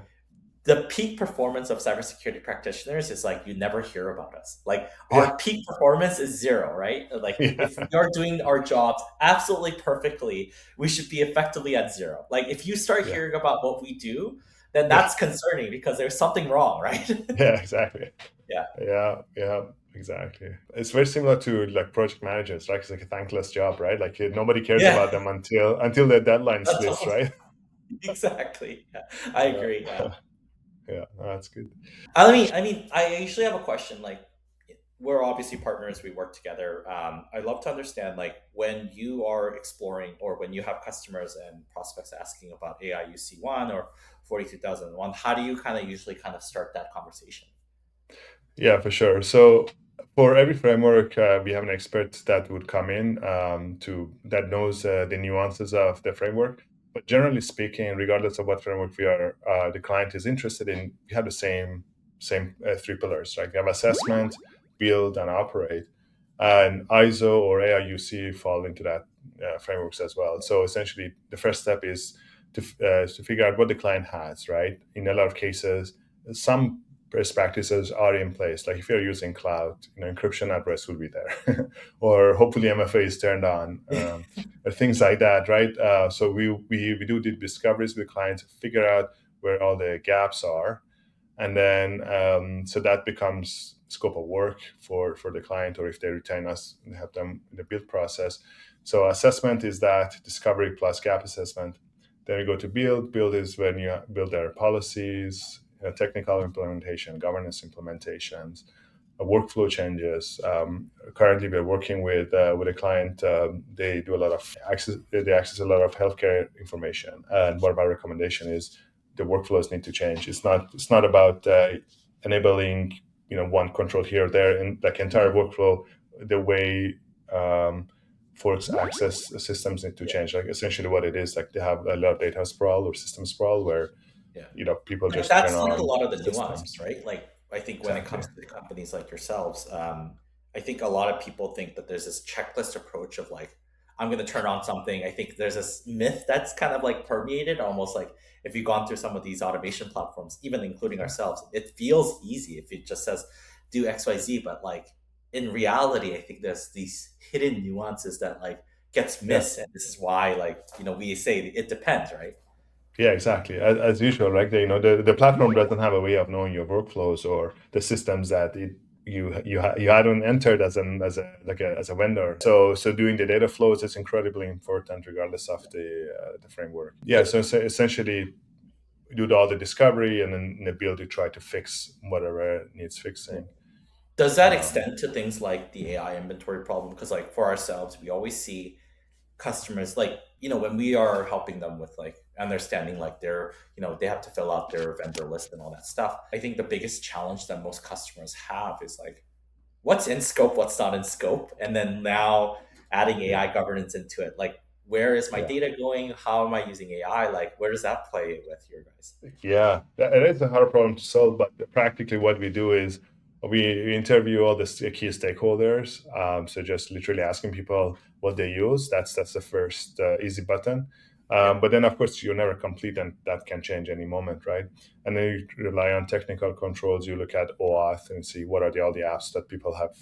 the peak performance of cybersecurity practitioners is like you never hear about us. Like yeah, our peak performance is zero, right? Like if we yeah, are doing our jobs absolutely perfectly, we should be effectively at zero. Like if you start yeah, hearing about what we do, then yeah, that's concerning because there's something wrong, right? yeah, exactly. Yeah. Yeah, yeah, exactly. It's very similar to like project managers, right? It's like a thankless job, right? Like nobody cares Yeah. about them until the deadline That's slips, all. right? Exactly. Yeah. I Yeah, agree. Yeah. yeah, that's good. I usually have a question. Like, we're obviously partners. We work together. I'd love to understand, like, when you are exploring or when you have customers and prospects asking about AIUC-1 or 42001, how do you kind of usually kind of start that conversation? Yeah, for sure. So for every framework, we have an expert that would come in to that knows the nuances of the framework. But generally speaking, regardless of what framework the client is interested in, we have the same three pillars. Like we have assessment, build, and operate. And ISO or AIUC fall into that frameworks as well. So essentially, the first step is to figure out what the client has. Right. In a lot of cases, some best practices are in place. Like if you're using cloud, encryption at rest will be there, or hopefully MFA is turned on, or things like that, right? So we do the discoveries with clients, figure out where all the gaps are, and then so that becomes scope of work for the client, or if they retain us and help them in the build process. So assessment is that discovery plus gap assessment. Then we go to build. Build is when you build their policies, technical implementation, governance implementations, workflow changes. Currently, we're working with a client. They do a lot of access. They access a lot of healthcare information, and one of our recommendation is the workflows need to change. It's not about enabling one control here or there, and like entire workflow, the way folks access systems need to Yeah. change. Like essentially, what it is, like they have a lot of data sprawl or system sprawl where Yeah. people Like just turn that's like a on lot of the nuances, systems. right? Like I think when it Exactly. comes to the companies like yourselves, I think a lot of people think that there's this checklist approach of like, I'm going to turn on something. I think there's this myth that's kind of like permeated, almost like if you've gone through some of these automation platforms, even including Yeah. ourselves, it feels easy if it just says do X, Y, Z. But like in reality, I think there's these hidden nuances that like gets Yeah. missed, and this is why like we say it depends, right? Yeah, exactly. As usual, right? The platform doesn't have a way of knowing your workflows or the systems that you hadn't entered as a vendor. So doing the data flows is incredibly important, regardless of the framework. Yeah. So essentially, do all the discovery, and then in the build, you try to fix whatever needs fixing. Does that Um, extend to things like the AI inventory problem? Because like for ourselves, we always see customers like, when we are helping them with like understanding like their, they have to fill out their vendor list and all that stuff. I think the biggest challenge that most customers have is like what's in scope, what's not in scope. And then now adding yeah. AI governance into it. Like where is my Yeah. data going? How am I using AI? Like where does that play with your guys? Yeah, it is a hard problem to solve, but practically what we do is we interview all the key stakeholders. So just literally asking people what they use. That's the first easy button. Yeah. But then, of course, you're never complete, and that can change any moment, right? And then you rely on technical controls. You look at OAuth and see what are all the apps that people have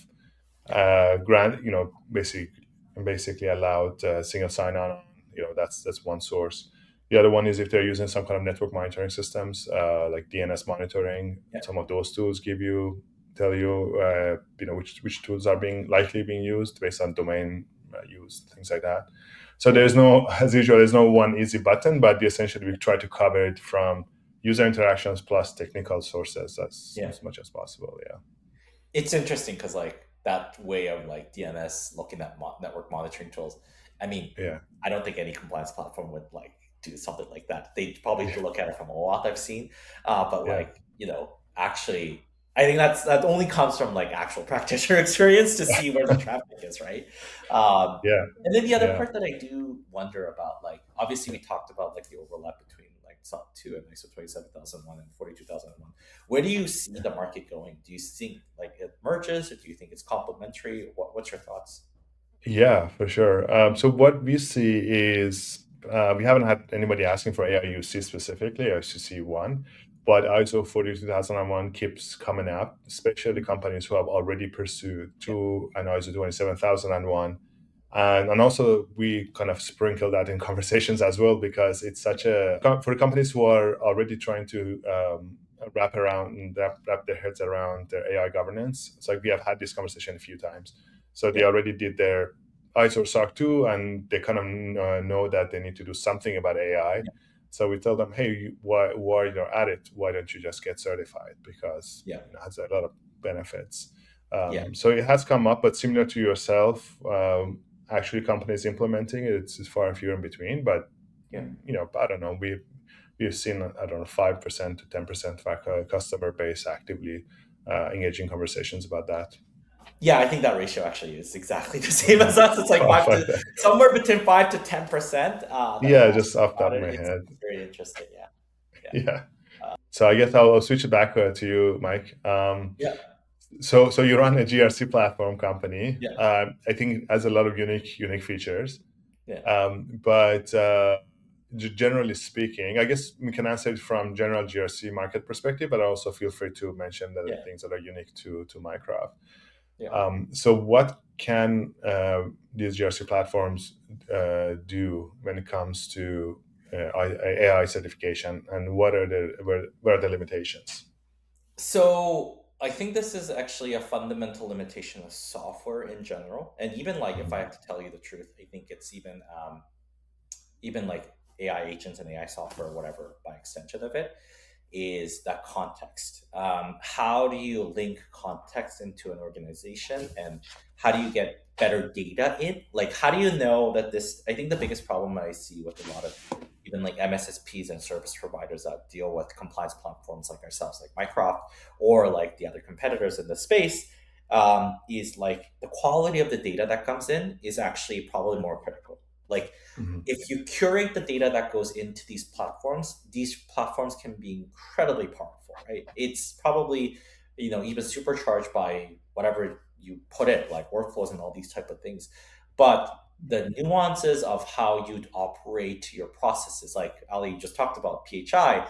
Yeah. basically allowed single sign-on. That's one source. The other one is if they're using some kind of network monitoring systems, like DNS monitoring. Yeah. Some of those tools tell you, which tools are likely being used based on domain use, things like that. So there's no, as usual, there's no one easy button, but essentially we try to cover it from user interactions plus technical sources as much as possible. Yeah. It's interesting because like that way of like DNS looking at network monitoring tools. I mean, Yeah. I don't think any compliance platform would like do something like that. They'd probably look at it from a lot I've seen, but Yeah. like actually, I think that only comes from like actual practitioner experience to see where the traffic is, right? Yeah. And then the other Yeah. part that I do wonder about, like obviously we talked about like the overlap between like SOC 2 and ISO 27001 and 42001. Where do you see the market going? Do you think like it merges, or do you think it's complementary? What's your thoughts? Yeah, for sure. So what we see is we haven't had anybody asking for AIUC specifically, AIUC-1, but ISO 42001 keeps coming up, especially companies who have already pursued Yeah, to an ISO 27001. And also we kind of sprinkle that in conversations as well, because it's such for companies who are already trying to wrap their heads around their AI governance. It's like we have had this conversation a few times. So they yeah, already did their ISO SOC 2, and they kind of know that they need to do something about AI. yeah, So we tell them, hey, while you're at it, why don't you just get certified? Because yeah, it has a lot of benefits. yeah, So it has come up, but similar to yourself, actually companies implementing it, it's far and few in between. But yeah. I don't know. We've seen, I don't know, 5% to 10% of our customer base actively engaging conversations about that. Yeah, I think that ratio actually is exactly the same Mm. as us. It's like Five, five, somewhere between 5 to 10% that are yeah, asking just off the top about of it. my It's head. very interesting. Yeah, yeah, Yeah. So I guess I'll switch it back to you, Mike. yeah, So you run a GRC platform company. yeah, I think it has a lot of unique features. yeah, But generally speaking, I guess we can answer it from general GRC market perspective, but also feel free to mention the yeah, things that are unique to Mycroft. yeah. So what can these GRC platforms do when it comes to AI certification, and what are the limitations? So I think this is actually a fundamental limitation of software in general, and even like if I Mhm. have to tell you the truth, I think it's even like AI agents and AI software, or whatever by extension of it, is that context. How do you link context into an organization, and how do you get better data in? Like, how do you know that this? I think the biggest problem I see with a lot of even like MSSPs and service providers that deal with compliance platforms like ourselves, like Mycroft, or like the other competitors in the space, is like the quality of the data that comes in is actually probably more critical. Like, Mhm. if you curate the data that goes into these platforms can be incredibly powerful, right? It's probably, even supercharged by whatever you put in, like workflows and all these type of things. But the nuances of how you'd operate your processes, like Ali just talked about PHI,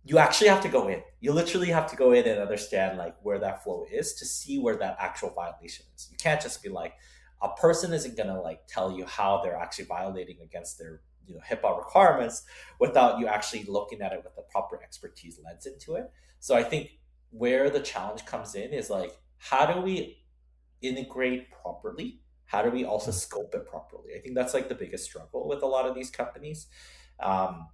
you actually have to go in. You literally have to go in and understand like where that flow is to see where that actual violation is. You can't just be like, a person isn't gonna like tell you how they're actually violating against their HIPAA requirements without you actually looking at it with the proper expertise lens into it. So I think where the challenge comes in is like, how do we integrate properly? How do we also scope it properly? I think that's like the biggest struggle with a lot of these companies. Um,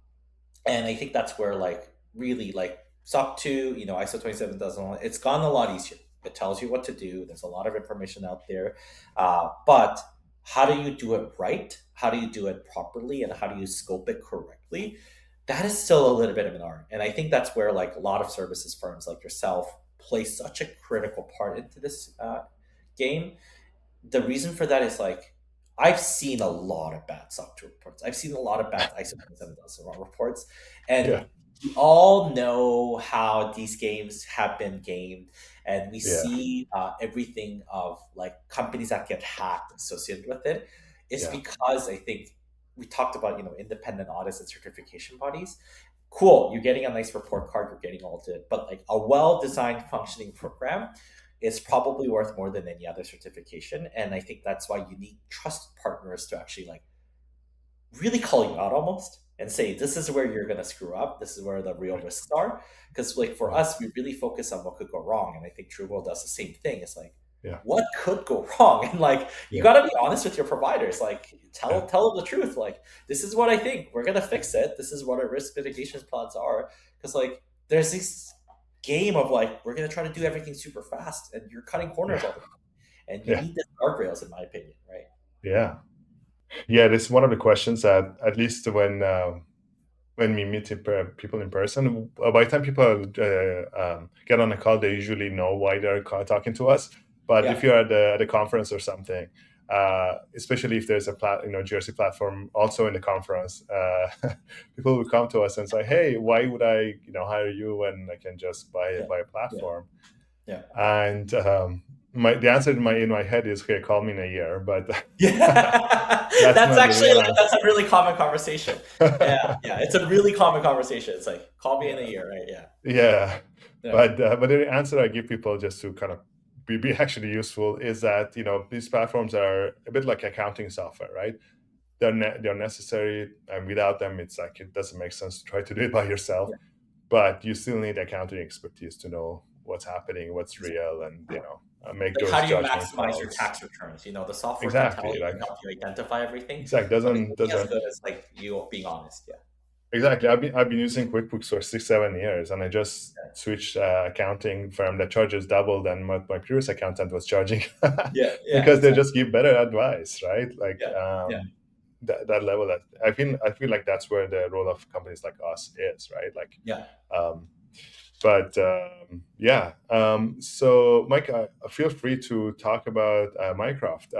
and I think that's where like really like SOC 2, ISO 27001, it's gone a lot easier. It tells you what to do. There's a lot of information out there. But how do you do it right? How do you do it properly? And how do you scope it correctly? That is still a little bit of an art. And I think that's where like a lot of services firms like yourself play such a critical part into this game. The reason for that is like, I've seen a lot of bad SOC 2 reports. I've seen a lot of bad ISO 27001 reports, Yeah. and we all know how these games have been gamed, and we Yeah. see everything of like companies that get hacked associated with it. It's Yeah. because I think we talked about independent audits and certification bodies. Cool, you're getting a nice report card, you're getting all to it, but like a well-designed functioning program is probably worth more than any other certification. And I think that's why you need trust partners to actually like really call you out almost and say, this is where you're going to screw up. This is where the real risks are. Because like for Right. us, we really focus on what could go wrong. And I think Truvo does the same thing. It's like, Yeah. what could go wrong? And like, you Yeah. got to be honest with your providers. Like, Yeah. tell them the truth. Like, this is what I think. We're going to fix it. This is what our risk mitigation plans are. Because like, there's this game of like, we're going to try to do everything super fast and you're cutting corners Yeah. all the time. And you Yeah. need the guardrails, in my opinion, right? Yeah. Yeah. This is one of the questions that, at least when we meet people in person, by the time people get on a call, they usually know why they're talking to us. But Yeah. if you're at a conference or something, especially if there's a GRC platform also in the conference, people will come to us and say, "Hey, why would I hire you when I can just buy Yeah. a platform?" Yeah. And the answer in my head is, "Okay, call me in a year," but Yeah. that's That's not the actually real like, that's a really common conversation. Yeah. answer. Yeah. It's a really common conversation. It's like, call me in a Yeah. year, right? Yeah. Yeah, Yeah. but the answer I give people, just to kind of be actually useful, is that these platforms are a bit like accounting software, right? They're necessary, and without them, it's like it doesn't make sense to try to do it by yourself. Yeah. But you still need accounting expertise to know what's happening, what's real, and make Like, how those do you judgment maximize your calls. tax returns? The software can tell Exactly, you and like help you identify everything, exactly but it's doesn't only as doesn't good as like you being honest. Yeah. Exactly. I've been using QuickBooks for 6-7 years, and I just switched accounting firm that charges double than what my previous accountant was charging, Yeah. Yeah. because they Exactly. just give better advice, right? Like Yeah. Yeah. that level. That I feel like that's where the role of companies like us is, right? Like, Yeah. um, but yeah. So, Mike, feel free to talk about Mycroft.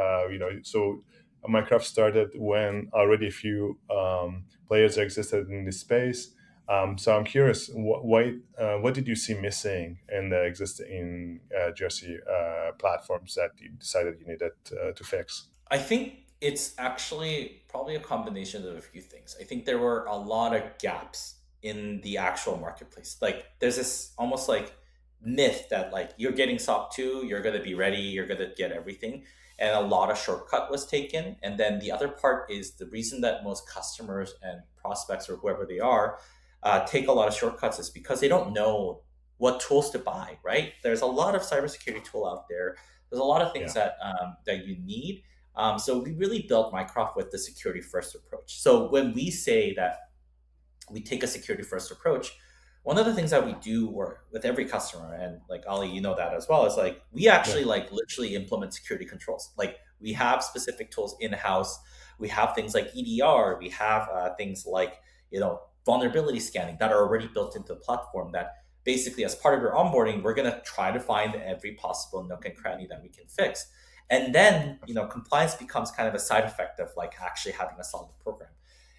So Mycroft started when already a few players existed in this space. So I'm curious, what did you see missing in the existing Jersey platforms that you decided you needed to fix? I think it's actually probably a combination of a few things. I think there were a lot of gaps in the actual marketplace. Like, there's this almost like myth that like you're getting SOC 2, you're going to be ready, you're going to get everything. And a lot of shortcut was taken. And then the other part is the reason that most customers and prospects or whoever they are take a lot of shortcuts is because they don't know what tools to buy, right? There's a lot of cybersecurity tool out there. There's a lot of things Yeah, that you need, so we really built Mycroft with the security first approach. So when we say that we take a security first approach, one of the things that we do work with every customer, and like Ali, you know that as well, is like we yeah, actually like literally implement security controls. Like, we have specific tools in house. We have things like EDR. We have things like vulnerability scanning that are already built into the platform. That basically, as part of your onboarding, we're going to try to find every possible nook and cranny that we can fix. And then compliance becomes kind of a side effect of like actually having a solid program.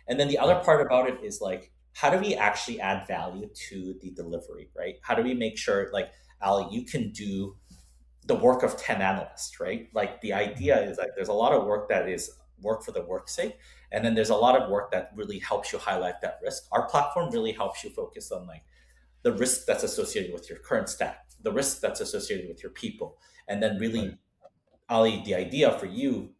And then the other right, part about it is like, how do we actually add value to the delivery, right? How do we make sure, like, Ali, you can do the work of 10 analysts, right? Like, the mhm, idea is that there's a lot of work that is work for the work's sake. And then there's a lot of work that really helps you highlight that risk. Our platform really helps you focus on like the risk that's associated with your current stack, the risk that's associated with your people. And then right, really, Ali, the idea for you,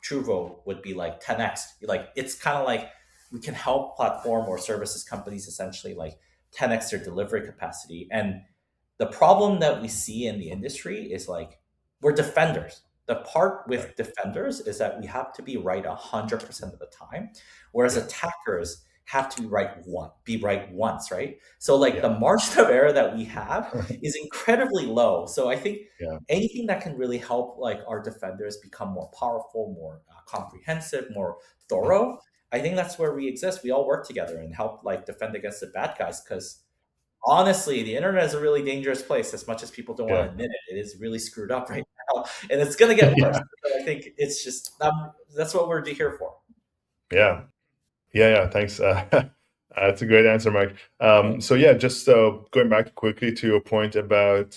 Truvo would be like 10x. Like, it's kind of like we can help platform or services companies essentially like 10x their delivery capacity. And the problem that we see in the industry is like, we're defenders. The part right, with defenders is that we have to be right 100% of the time, whereas yeah, attackers have to be right once, right? So like yeah, the margin of error that we have is incredibly low. So I think yeah, anything that can really help like our defenders become more powerful, more comprehensive, more mhm, thorough, I think that's where we exist. We all work together and help like defend against the bad guys, because honestly, the internet is a really dangerous place. As much as people don't want yeah, to admit it, it is really screwed up right now, and it's going to get worse. yeah, So I think it's just that's what we're here for. yeah. Yeah, yeah, thanks. That's a great answer, Mike. Yeah. So yeah, just going back quickly to your point about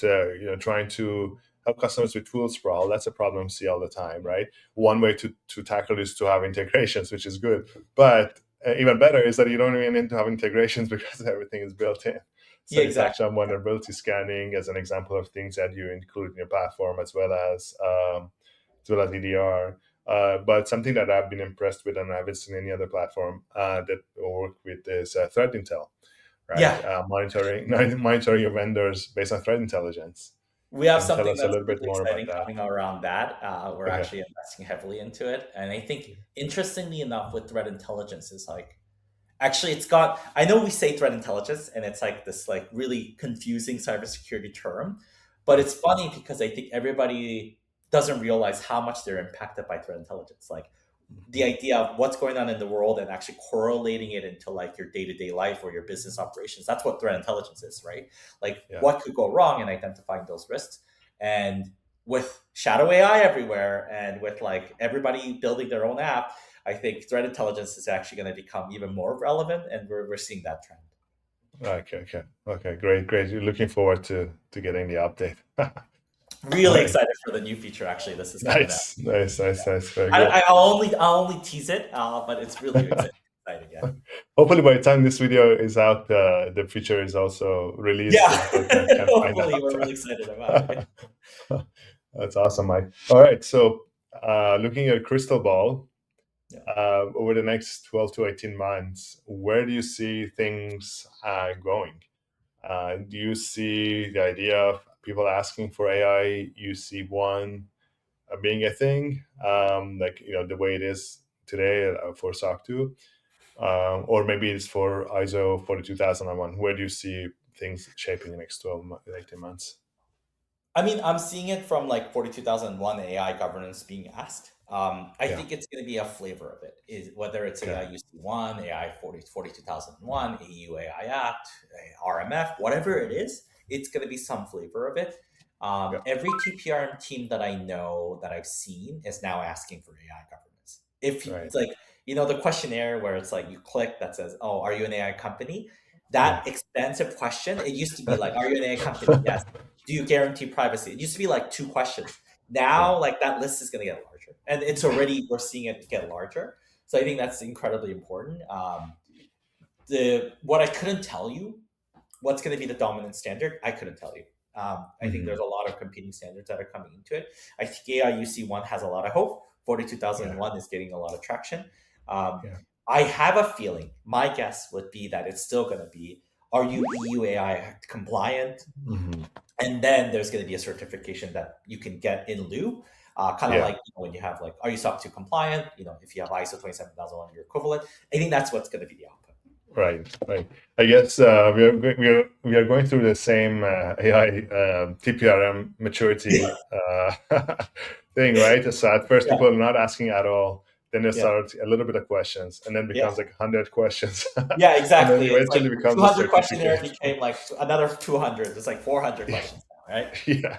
trying to help customers with tool sprawl. That's a problem we see all the time, right? One way to tackle is to have integrations, which is good, but even better is that you don't even need to have integrations because everything is built in. So Yeah, you touched exactly. on vulnerability scanning as an example of things that you include in your platform, as well as EDR. But something that I've been impressed with and I haven't seen any other platform that work with is threat intel, right? Yeah, Monitoring your vendors based on threat intelligence. we have Can you tell something us a that's little bit really more about exciting that? coming around that. We're Okay. actually investing heavily into it. And I think, interestingly enough, with threat intelligence, is like, actually, it's got, I know we say threat intelligence and it's like this like really confusing cybersecurity term, but it's funny because I think everybody doesn't realize how much they're impacted by threat intelligence. Like, the idea of what's going on in the world and actually correlating it into like your day-to-day life or your business operations. That's what threat intelligence is, right? Like, Yeah. what could go wrong and identifying those risks. And with shadow AI everywhere and with like everybody building their own app, I think threat intelligence is actually going to become even more relevant, and we're seeing that trend. Okay. Great. You're looking forward to getting the update. All Really right. excited for the new feature. Actually, this is coming out. Nice. Very I, good. I- I'll only tease it, but it's really exciting. Yeah. Hopefully, by the time this video is out, the feature is also released so Yeah. people can find Hopefully, we're really excited about it. out. That's awesome, Mike. All right. So, looking at crystal ball, Yeah. over the next 12 to 18 months, where do you see things going? Do you see the idea of people asking for AIUC-1 being a thing, like the way it is today for SOC 2, or maybe it's for ISO 42001? Where do you see things shaping the next 18 months? I mean, I'm seeing it from like 42,001 AI governance being asked. I Yeah. think it's going to be a flavor of it, is whether it's Okay. AI UC1, AI 42,001, AU AI Act, RMF, whatever it is, it's going to be some flavor of it. Yeah. Every TPRM team that I know that I've seen is now asking for AI governance. If Right. it's like, the questionnaire where it's like you click that says, "Oh, are you an AI company?" Yeah. That expensive question, it used to be like, "Are you an AI company?" Yes. Do you guarantee privacy? It used to be like two questions. Yeah. Now, like that list is going to get larger, and it's already, we're seeing it get larger. So I think that's incredibly important. The what I couldn't tell you, what's going to be the dominant standard, I couldn't tell you. I think there's Mhm. a lot of competing standards that are coming into it. I think AIUC-1 has a lot of hope. Yeah. 42,001 is getting a lot of traction. Um, Yeah. I have a feeling, my guess would be that it's still going to be, are you EU AI compliant? Mhm. And then there's going to be a certification that you can get in lieu, kind of Yeah. like when you have like, are you SOC 2 compliant? If you have ISO 27001, you're equivalent. I think that's what's going to be the output. Right. I guess we are going through the same AI TPRM maturity thing, right? So at first, Yeah, people are not asking at all. Then they yeah, start a little bit of questions, and then yeah, becomes like 100 questions, yeah, and then exactly. It's like eventually becomes a 200 questionnaire certificate. became like another 200. It's like 400 questions now, right? Yeah.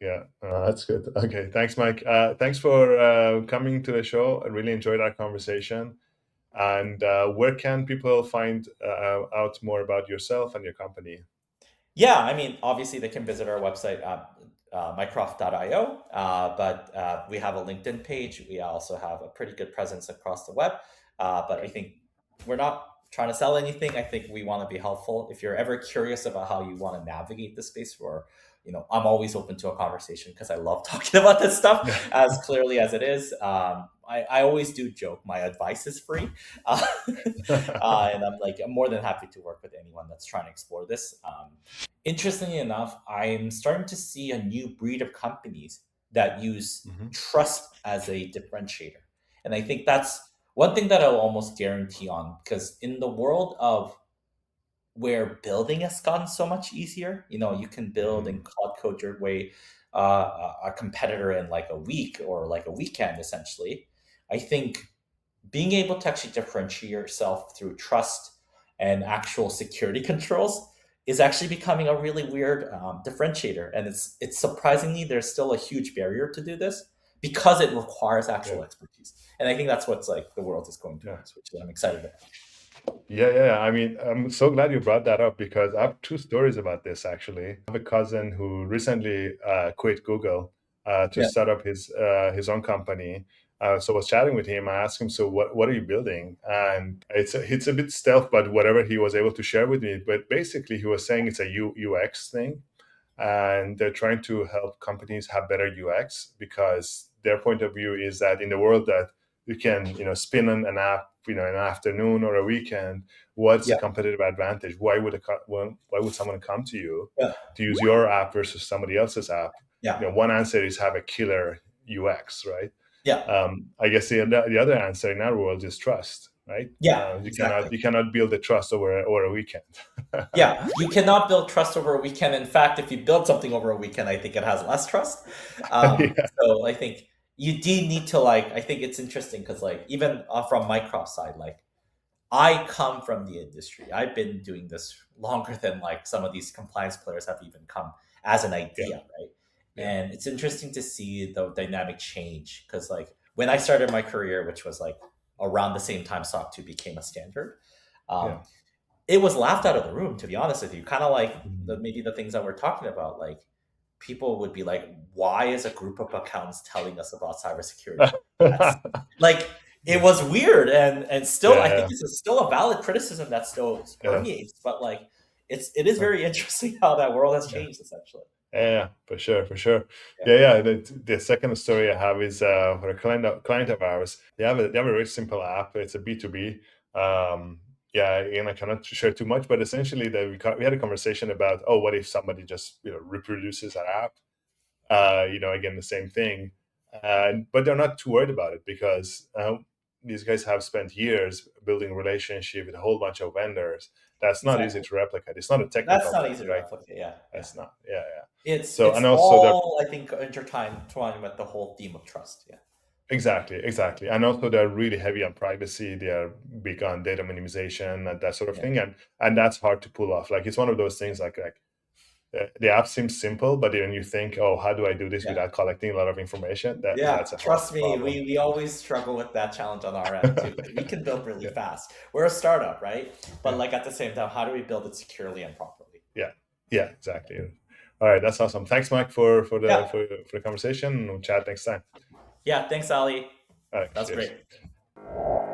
Yeah. That's good. Okay, thanks, Mike. Thanks for coming to the show. I really enjoyed our conversation. And where can people find out more about yourself and your company? Yeah, I mean, obviously they can visit our website at mycroft.io, but we have a LinkedIn page. We also have a pretty good presence across the web. But I think we're not trying to sell anything. I think we want to be helpful. If you're ever curious about how you want to navigate the space, or I'm always open to a conversation because I love talking about this stuff as clearly as it is. I always do joke my advice is free, uh, and I'm more than happy to work with anyone that's trying to explore this. Interestingly enough, I'm starting to see a new breed of companies that use Mhm. trust as a differentiator. And I think that's one thing that I'll almost guarantee on, because in the world of where building has gotten so much easier, you can build Mhm. and code your way a competitor in like a week or like a weekend, essentially. I think being able to actually differentiate yourself through trust and actual security controls is actually becoming a really weird differentiator, and it's surprisingly there's still a huge barrier to do this because it requires Yeah. actual expertise, and I think that's what's like the world is going Yeah. towards, which I'm excited about. Yeah. I mean, I'm so glad you brought that up because I have two stories about this actually. I have a cousin who recently quit Google to Yeah, start up his own company. So I was chatting with him. I asked him, "So what are you building?" And it's a bit stealth, but whatever he was able to share with me. But basically, he was saying it's a UX thing, and they're trying to help companies have better UX because their point of view is that in the world that you can, spin an app, in an afternoon or a weekend, what's the competitive advantage? Why would someone come to you to use your app versus somebody else's app? One answer is have a killer UX, right? I guess the other answer in our world is trust, right? Exactly. You cannot build the trust over a weekend. You cannot build trust over a weekend. In fact, if you build something over a weekend, I think it has less trust. So I think you do need to I think it's interesting because even from Mycroft side, I come from the industry. I've been doing this longer than some of these compliance players have even come as an idea, right? And it's interesting to see the dynamic change because when I started my career, which was around the same time SOC 2 became a standard, it was laughed out of the room, to be honest with you. Kind of maybe the things that we're talking about, people would be like, why is a group of accountants telling us about cybersecurity? It was weird, and still, I think it's still a valid criticism that still permeates. But it is very interesting how that world has changed, essentially. Yeah, for sure. The second story I have is for a client of ours. They have a very simple app. It's a B2B. And I cannot share too much, but essentially, we had a conversation about, what if somebody just reproduces an app? Again, the same thing. But they're not too worried about it because these guys have spent years building a relationship with a whole bunch of vendors. That's not easy to replicate. It's not a technical That's not thing, easy to right? replicate. That's not. Yeah. It's and also all, I think, intertwined with the whole theme of trust. Yeah. Exactly. And also they're really heavy on privacy. They are big on data minimization and that sort of thing. And that's hard to pull off. It's one of those things the app seems simple, but then you think, how do I do this without collecting a lot of information? That's a trust me, problem. we always struggle with that challenge on our end too. We can build really fast. We're a startup, right? But at the same time, how do we build it securely and properly? Yeah, exactly. All right, that's awesome. Thanks, Mike, for the conversation. We'll chat next time. Yeah, thanks, Ali. All right, That's cheers. great.